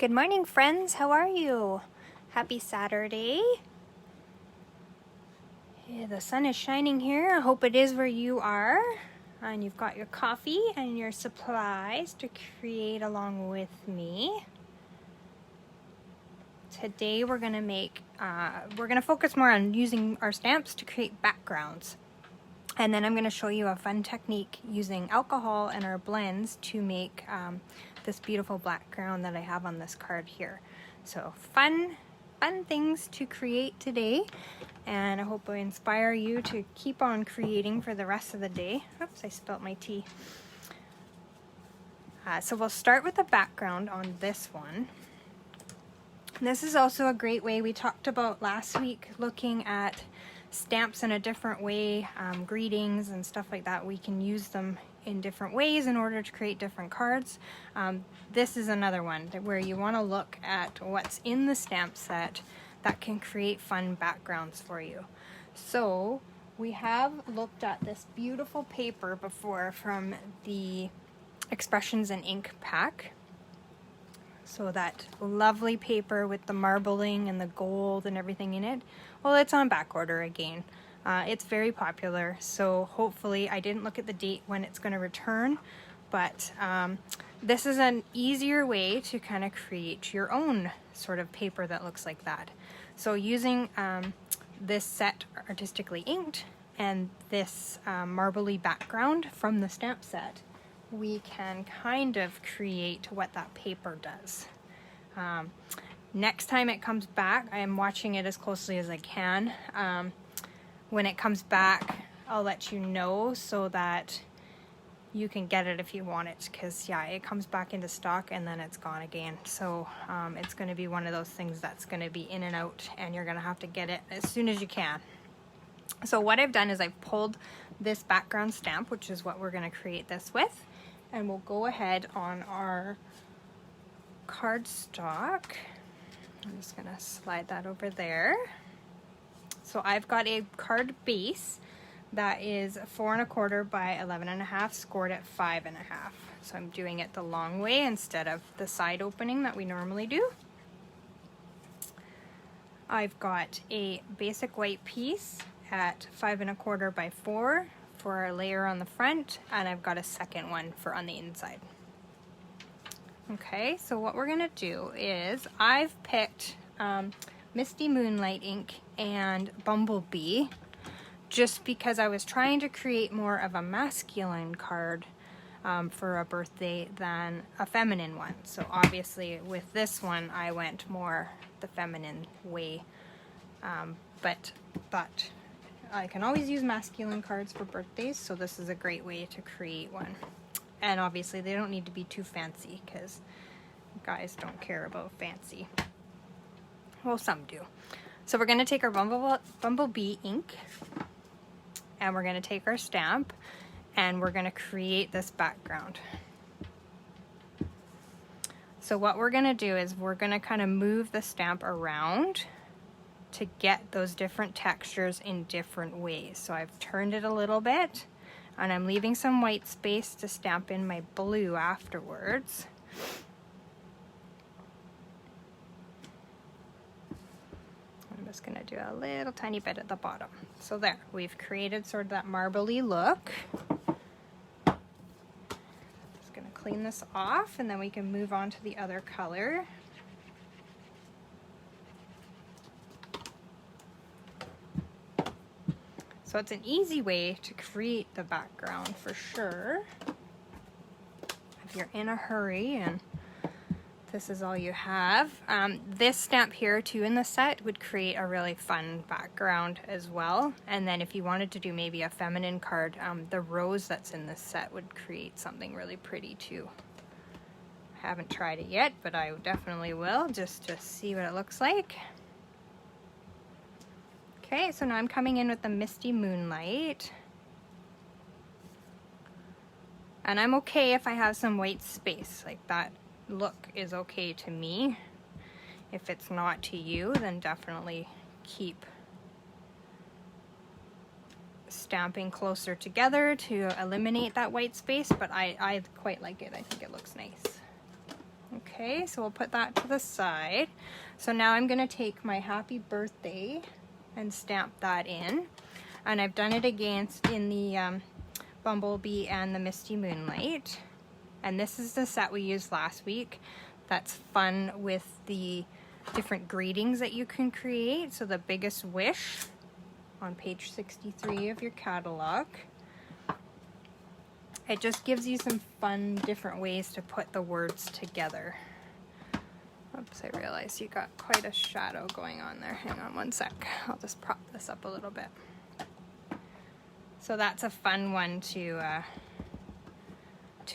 Good morning, friends. How are you? Happy Saturday. Yeah, the sun is shining here. I hope it is where you are. And you've got your coffee and your supplies to create along with me. Today we're going to focus more on using our stamps to create backgrounds. And then I'm going to show you a fun technique using alcohol and our blends to make this beautiful background that I have on this card here. So fun things to create today, and I hope I inspire you to keep on creating for the rest of the day. Oops, I spilt my tea. So we'll start with the background on this one. This is also a great way, we talked about last week looking at stamps in a different way, greetings and stuff like that. We can use them in different ways in order to create different cards. This is another one where you want to look at what's in the stamp set that can create fun backgrounds for you. So we have looked at this beautiful paper before from the Expressions in Ink pack. So that lovely paper with the marbling and the gold and everything in it. Well, it's on back order again. It's very popular, so hopefully, I didn't look at the date when it's going to return, but this is an easier way to kind of create your own sort of paper that looks like that. So using this set artistically inked and this marbly background from the stamp set, we can kind of create what that paper does. Next time it comes back, I am watching it as closely as I can. When it comes back, I'll let you know so that you can get it if you want it, because yeah, it comes back into stock and then it's gone again. So it's going to be one of those things that's going to be in and out, and you're going to have to get it as soon as you can. So what I've done is I've pulled this background stamp, which is what we're going to create this with, and we'll go ahead on our cardstock. I'm just going to slide that over there. So I've got a card base that is 4 1/4 by 11 1/2, scored at 5 1/2. So I'm doing it the long way instead of the side opening that we normally do. I've got a basic white piece at 5 1/4 by 4 for our layer on the front, and I've got a second one for on the inside. Okay, so what we're gonna do is I've picked Misty Moonlight ink and Bumblebee just because I was trying to create more of a masculine card for a birthday than a feminine one. So obviously with this one I went more the feminine way, but I can always use masculine cards for birthdays, so this is a great way to create one. And obviously they don't need to be too fancy because guys don't care about fancy. Well, some do. So we're going to take our Bumblebee ink and we're going to take our stamp and we're going to create this background. So what we're going to do is we're going to kind of move the stamp around to get those different textures in different ways. So I've turned it a little bit and I'm leaving some white space to stamp in my blue afterwards. I'm just going to do a little tiny bit at the bottom. So there, we've created sort of that marbly look. Just going to clean this off and then we can move on to the other color. So it's an easy way to create the background for sure. If you're in a hurry and this is all you have. This stamp here too in the set would create a really fun background as well. And then if you wanted to do maybe a feminine card, the rose that's in this set would create something really pretty too. I haven't tried it yet, but I definitely will just to see what it looks like. Okay, so now I'm coming in with the Misty Moonlight. And I'm okay if I have some white space, like that look is okay to me. If it's not to you, then definitely keep stamping closer together to eliminate that white space, but I quite like it. I think it looks nice. Okay, so we'll put that to the side. So now I'm gonna take my happy birthday and stamp that in. And I've done it again in the Bumblebee and the Misty Moonlight. And this is the set we used last week. That's fun with the different greetings that you can create. So the biggest wish on page 63 of your catalog. It just gives you some fun different ways to put the words together. Oops, I realized you got quite a shadow going on there. Hang on one sec. I'll just prop this up a little bit. So that's a fun one to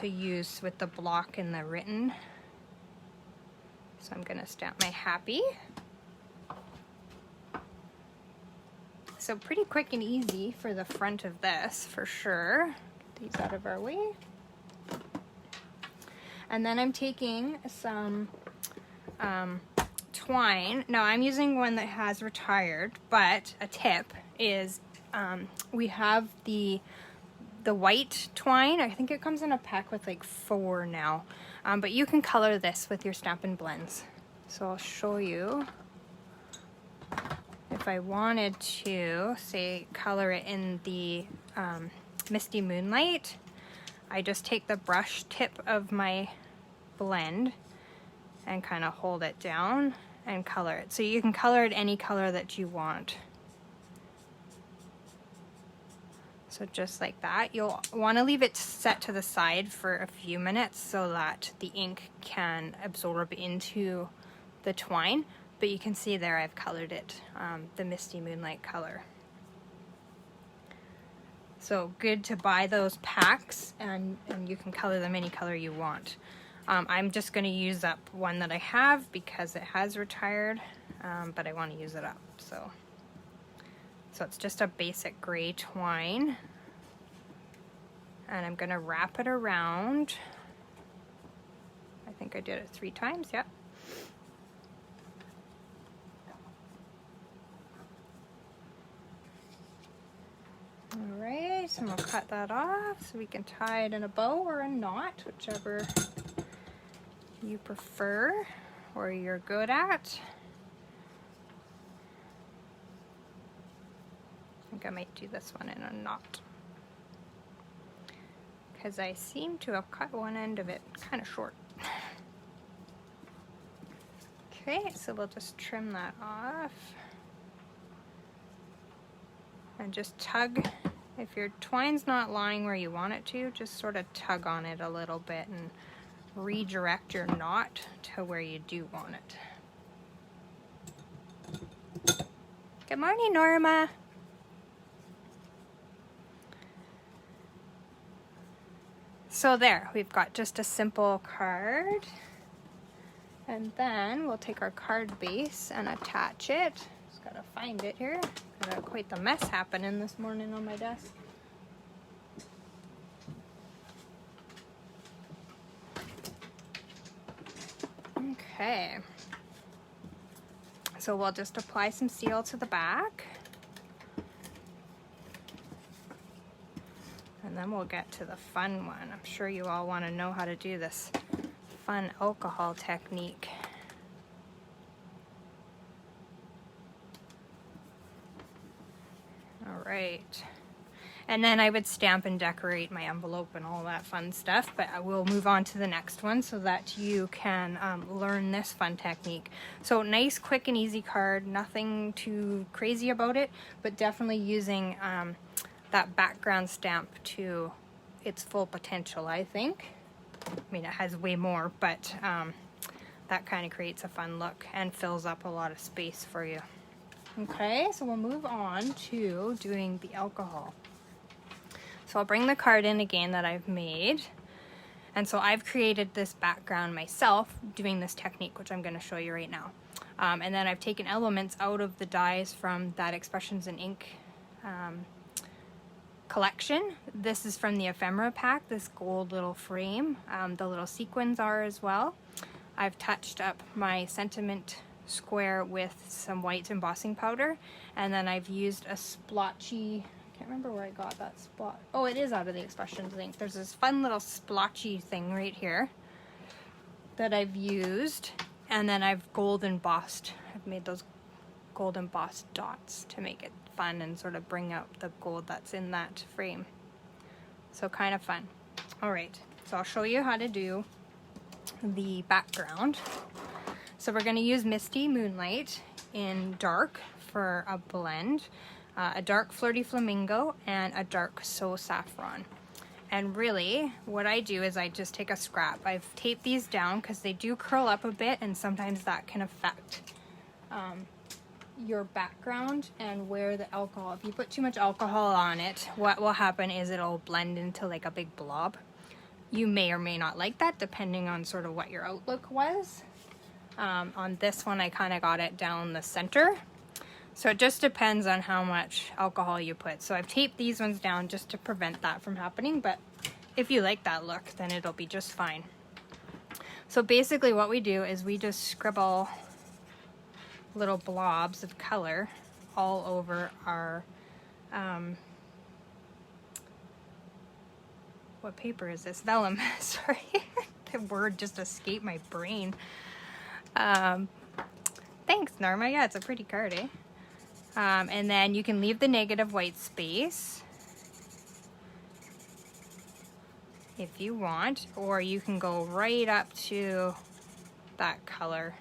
use with the block and the written. So I'm gonna stamp my happy. So pretty quick and easy for the front of this, for sure. Get these out of our way. And then I'm taking some twine. Now I'm using one that has retired, but a tip is we have the white twine. I think it comes in a pack with like 4 now, but you can color this with your Stampin Blends. So I'll show you. If I wanted to, say, color it in the Misty Moonlight, I just take the brush tip of my blend and kind of hold it down and color it. So you can color it any color that you want. So just like that. You'll want to leave it set to the side for a few minutes so that the ink can absorb into the twine. But you can see there I've colored it, the Misty Moonlight color. So good to buy those packs, and you can color them any color you want. I'm just going to use up one that I have because it has retired, but I want to use it up. So it's just a basic gray twine, and I'm going to wrap it around. I think I did it 3 times, yep. Alright, so we'll cut that off so we can tie it in a bow or a knot, whichever you prefer or you're good at. I think I might do this one in a knot because I seem to have cut one end of it kind of short. Okay, so we'll just trim that off. And just tug. If your twine's not lying where you want it to, just sort of tug on it a little bit and redirect your knot to where you do want it. Good morning, Norma. So there, we've got just a simple card. And then we'll take our card base and attach it. Just gotta find it here. Got quite the mess happening this morning on my desk. Okay. So we'll just apply some seal to the back. And then we'll get to the fun one. I'm sure you all want to know how to do this fun alcohol technique. Right. And then I would stamp and decorate my envelope and all that fun stuff, but I will move on to the next one so that you can learn this fun technique. So nice, quick, and easy card, nothing too crazy about it, but definitely using that background stamp to its full potential, I think. I mean, it has way more, but that kind of creates a fun look and fills up a lot of space for you. Okay, so we'll move on to doing the alcohol. So I'll bring the card in again that I've made. And so I've created this background myself doing this technique, which I'm going to show you right now. And then I've taken elements out of the dies from that Expressions in Ink collection. This is from the ephemera pack, this gold little frame. The little sequins are as well. I've touched up my sentiment square with some white embossing powder, and then I've used a splotchy, I can't remember where I got that spot. Oh, it is out of the Expressions ink. There's this fun little splotchy thing right here. that I've used, and then I've gold embossed. I've made those gold embossed dots to make it fun and sort of bring out the gold that's in that frame. So kind of fun. All right, so I'll show you how to do the background. So we're going to use Misty Moonlight in dark for a blend, a dark Flirty Flamingo, and a dark So Saffron. And really, what I do is I just take a scrap. I've taped these down because they do curl up a bit, and sometimes that can affect your background and where the alcohol, if you put too much alcohol on it, what will happen is it'll blend into like a big blob. You may or may not like that depending on sort of what your outlook was. On this one I kind of got it down the center, so it just depends on how much alcohol you put. So I've taped these ones down just to prevent that from happening, but if you like that look, then it'll be just fine. So basically what we do is we just scribble little blobs of color all over our, what paper is this? Vellum, sorry. The word just escaped my brain. Thanks, Norma. Yeah, it's a pretty card, eh? And then you can leave the negative white space if you want, or you can go right up to that color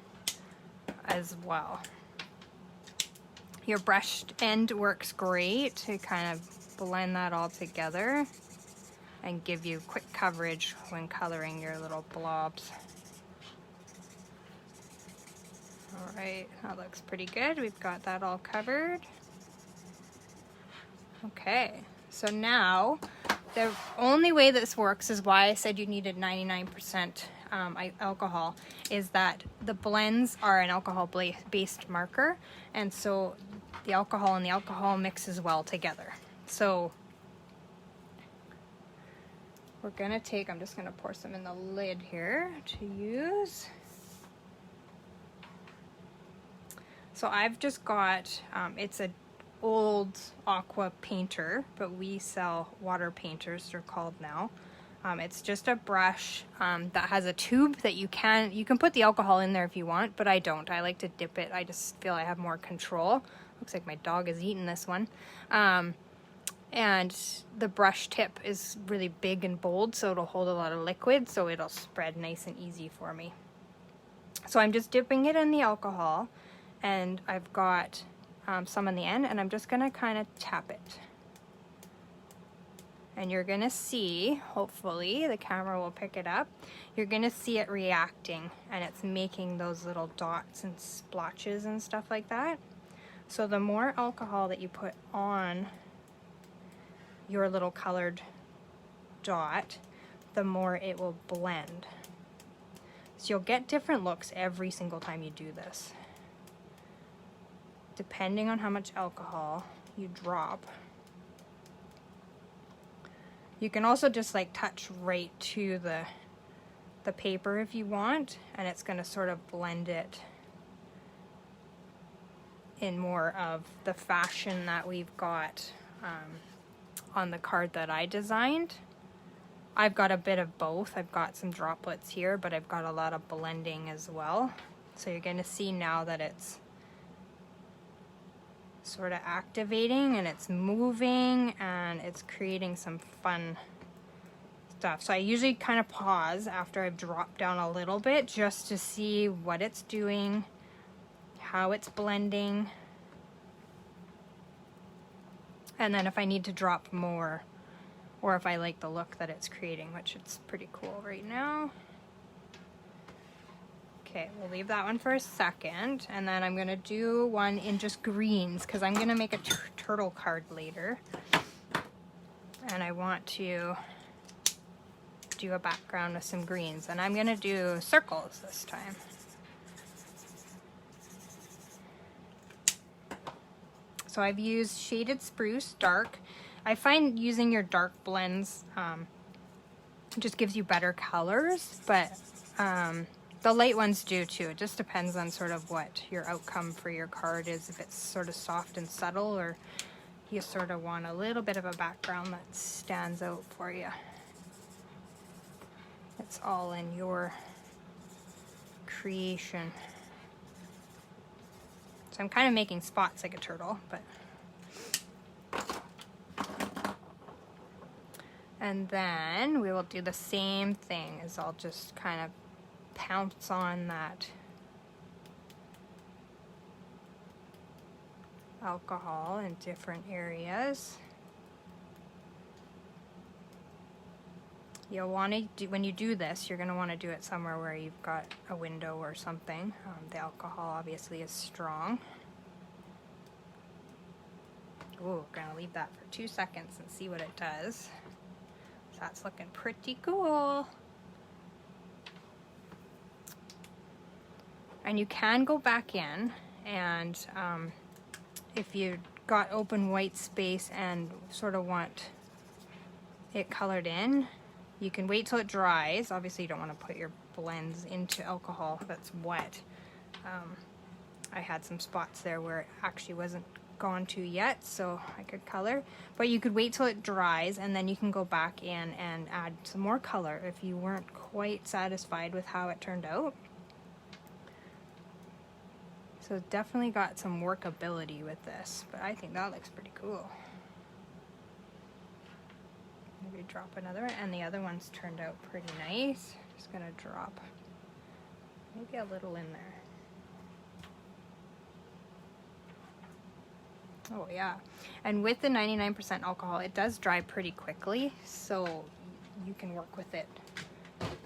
as well. Your brushed end works great to kind of blend that all together and give you quick coverage when coloring your little blobs. All right, that looks pretty good. We've got that all covered. Okay, so now the only way this works is why I said you needed 99% alcohol, is that the blends are an alcohol-based marker, and so the alcohol and the alcohol mixes well together. So we're gonna take, I'm just gonna pour some in the lid here to use. So I've just got, it's an old aqua painter, but we sell water painters, they're called now. It's just a brush that has a tube that you can put the alcohol in there if you want, but I don't. I like to dip it. I just feel I have more control. Looks like my dog is eating this one. And the brush tip is really big and bold, so it'll hold a lot of liquid, so it'll spread nice and easy for me. So I'm just dipping it in the alcohol, and I've got some on the end, and I'm just gonna kind of tap it. And you're gonna see, hopefully the camera will pick it up, you're gonna see it reacting, and it's making those little dots and splotches and stuff like that. So the more alcohol that you put on your little colored dot, the more it will blend. So you'll get different looks every single time you do this, depending on how much alcohol you drop. You can also just like touch right to the paper if you want, and it's going to sort of blend it in more of the fashion that we've got on the card that I designed. I've got a bit of both. I've got some droplets here, but I've got a lot of blending as well. So you're going to see now that it's sort of activating and it's moving and it's creating some fun stuff. So I usually kind of pause after I've dropped down a little bit just to see what it's doing, how it's blending, and then if I need to drop more or if I like the look that it's creating, which it's pretty cool right now. Okay, we'll leave that one for a second, and then I'm gonna do one in just greens because I'm gonna make a turtle card later, and I want to do a background with some greens, and I'm gonna do circles this time. So I've used Shaded Spruce Dark. I find using your dark blends just gives you better colors, but the light ones do too. It just depends on sort of what your outcome for your card is, if it's sort of soft and subtle, or you sort of want a little bit of a background that stands out for you. It's all in your creation. So I'm kind of making spots like a turtle, but. And then we will do the same thing, as I'll just kind of pounce on that alcohol in different areas. You'll want to do, when you do this, you're going to want to do it somewhere where you've got a window or something. The alcohol obviously is strong. Ooh, we're going to leave that for 2 seconds and see what it does. So that's looking pretty cool. And you can go back in and if you've got open white space and sort of want it colored in, you can wait till it dries. Obviously you don't want to put your blends into alcohol that's wet. I had some spots there where it actually wasn't gone to yet, so I could color, but you could wait till it dries and then you can go back in and add some more color if you weren't quite satisfied with how it turned out. So definitely got some workability with this, but I think that looks pretty cool. Maybe drop another one, and the other one's turned out pretty nice. Just gonna drop maybe a little in there. Oh yeah, and with the 99% alcohol, it does dry pretty quickly, so you can work with it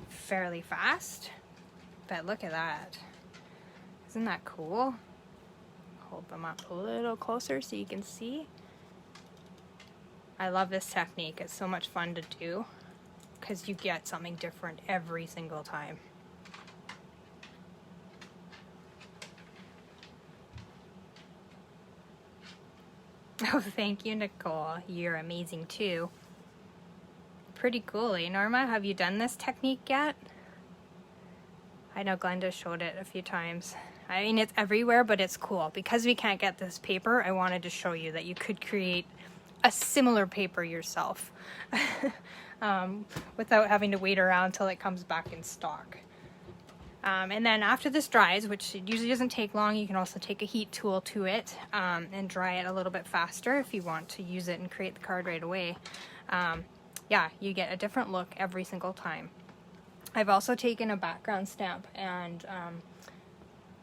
fairly fast. But look at that. Isn't that cool? Hold them up a little closer so you can see. I love this technique. It's so much fun to do because you get something different every single time. Oh, thank you, Nicole. You're amazing too. Pretty cool, eh, Norma? Have you done this technique yet? I know Glenda showed it a few times. I mean, it's everywhere, but it's cool. Because we can't get this paper, I wanted to show you that you could create a similar paper yourself without having to wait around till it comes back in stock. And then after this dries, which it usually doesn't take long, you can also take a heat tool to it and dry it a little bit faster if you want to use it and create the card right away. Yeah, you get a different look every single time. I've also taken a background stamp and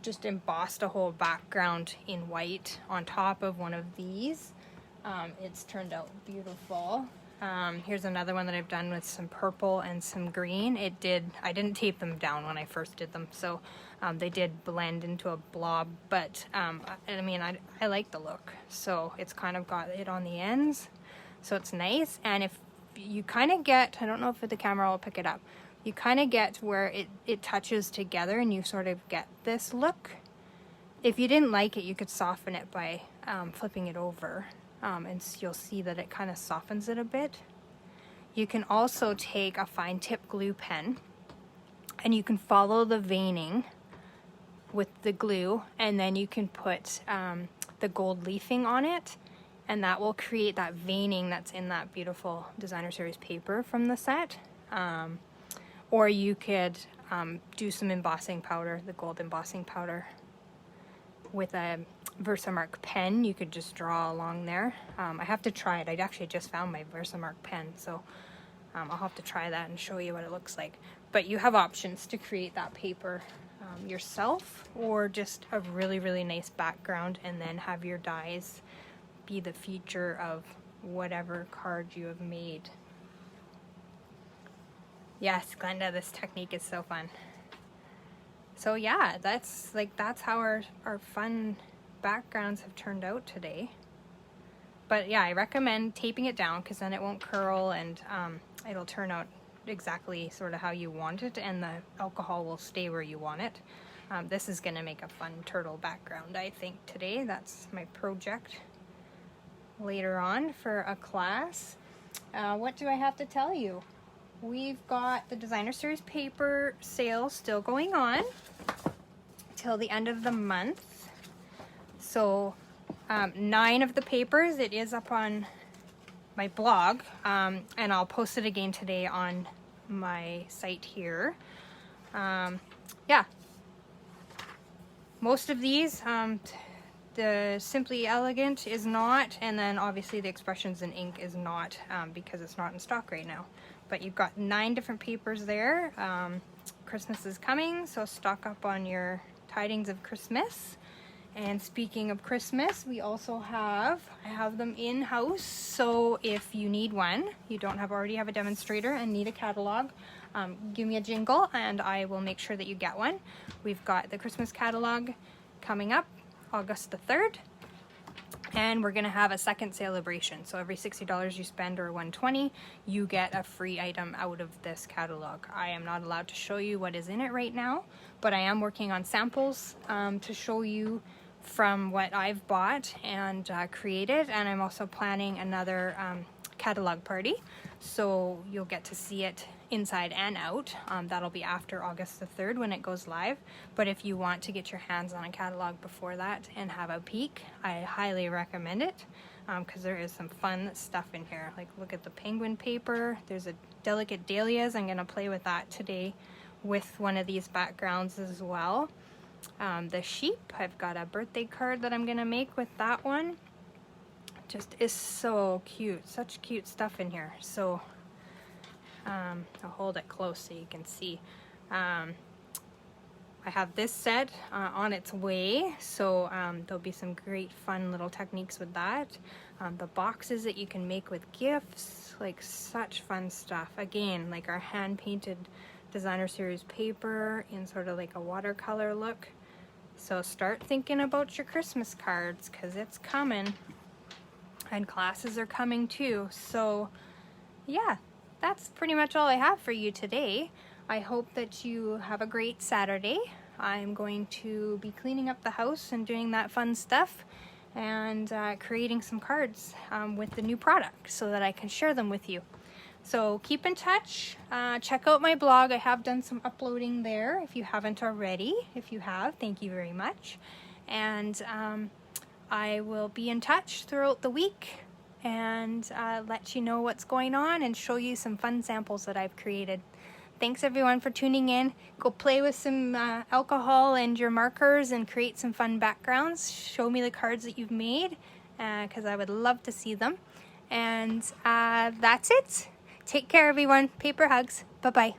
just embossed a whole background in white on top of one of these. It's turned out beautiful. Here's another one that I've done with some purple and some green. I didn't tape them down when I first did them, so they did blend into a blob, but I mean, I like the look. So it's kind of got it on the ends, so it's nice. And if you kind of get, I don't know if the camera will pick it up, you kind of get where it touches together and you sort of get this look. If you didn't like it, you could soften it by flipping it over. And you'll see that it kind of softens it a bit. You can also take a fine tip glue pen and you can follow the veining with the glue, and then you can put the gold leafing on it, and that will create that veining that's in that beautiful designer series paper from the set. Or you could do some embossing powder, the gold embossing powder, with a Versamark pen. You could just draw along there. I have to try it. I actually just found my Versamark pen, so I'll have to try that and show you what it looks like. But you have options to create that paper yourself, or just a really, really nice background, and then have your dies be the feature of whatever card you have made. Yes, Glenda, this technique is so fun. So yeah, that's how our fun backgrounds have turned out today. But yeah, I recommend taping it down because then it won't curl, and it'll turn out exactly sort of how you want it, and the alcohol will stay where you want it. This is going to make a fun turtle background, I think, today. That's my project later on for a class. What do I have to tell you? We've got the designer series paper sale still going on till the end of the month. So 9 of the papers, it is up on my blog, and I'll post it again today on my site here. Yeah, Most of these, the Simply Elegant is not, and then obviously the Expressions in Ink is not, because it's not in stock right now. But you've got 9 different papers there. Christmas is coming, so stock up on your tidings of Christmas. And speaking of Christmas, we also I have them in-house, so if you need one, you don't already have a demonstrator and need a catalog, give me a jingle and I will make sure that you get one. We've got the Christmas catalog coming up August the 3rd, and we're gonna have a second celebration. So every $60 you spend, or $120, you get a free item out of this catalog. I am not allowed to show you what is in it right now, but I am working on samples to show you from what I've bought and created, and I'm also planning another catalog party, so you'll get to see it inside and out. That'll be after August the 3rd when it goes live, but if you want to get your hands on a catalog before that and have a peek, I highly recommend it, because there is some fun stuff in here. Like, look at the penguin paper. There's a delicate dahlias. I'm going to play with that today with one of these backgrounds as well. The sheep, I've got a birthday card that I'm gonna make with that one. Just is so cute, such cute stuff in here. So I'll hold it close so you can see. I have this set on its way, so there'll be some great fun little techniques with that. The boxes that you can make with gifts, like such fun stuff. Again, like our hand painted designer series paper in sort of like a watercolor look. So start thinking about your Christmas cards, because it's coming, and classes are coming too. So yeah, that's pretty much all I have for you today. I hope that you have a great Saturday. I'm going to be cleaning up the house and doing that fun stuff, and creating some cards with the new product so that I can share them with you. So keep in touch. Check out my blog. I have done some uploading there if you haven't already. If you have, thank you very much. And I will be in touch throughout the week and let you know what's going on and show you some fun samples that I've created. Thanks everyone for tuning in. Go play with some alcohol and your markers and create some fun backgrounds. Show me the cards that you've made, because I would love to see them. And that's it. Take care, everyone. Paper hugs. Bye-bye.